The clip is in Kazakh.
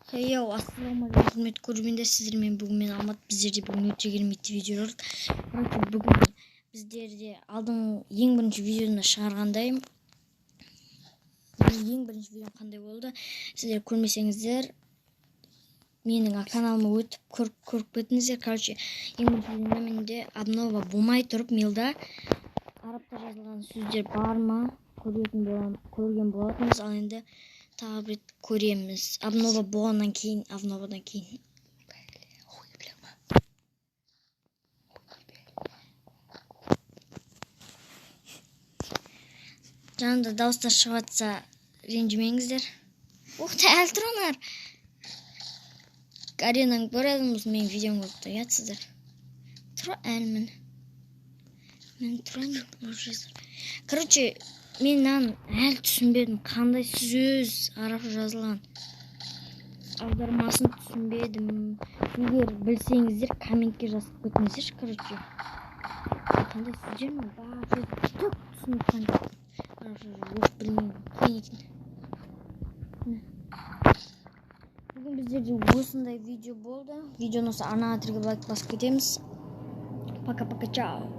Йоу, ассалаумағалейкум, құрметті көрермендер, сіздермен бүгін мен Алмат. Біздерде бүгін өте керемет видео жоқ. Бүгін біздерде алдың ең бірінші видеоны шығарғандаймын. Ең бірінші видео қандай болды? Сіздер көрмесеңіздер, менің каналыма өтіп көріп кетіңіздер. Короче, ең бірінші видеода менде обнова болмай тұрып, милда арабта жазылған сөздер бар ма? Көрген болатынбыз, ал енді тағы бір көреміз. Обнова болғаннан кейін, обновадан кейін. Жанымда дауыстар шығып жатса, ренжімеңіздер. Әлі тұрыңдар. Аренаның көредіңіз, менің видеоң көріп тұрсыздар. Тұр әлмін. Мен тұрайын. Короче, мен әлі түсінбедім, қандай сөз арабша жазылған. Аудармасын түсінбедім. Егер білсеңіздер, комментке жазып кетіңіздер. Короче, қандай сөздер ме? Түк түсініп арабша жоқ, білмеймін. Қиын екен. Бүгін біздерде осындай видео болды. Видеоны осы арнаға тіркеп лайк басып кетеміз. Пока-пока, чао.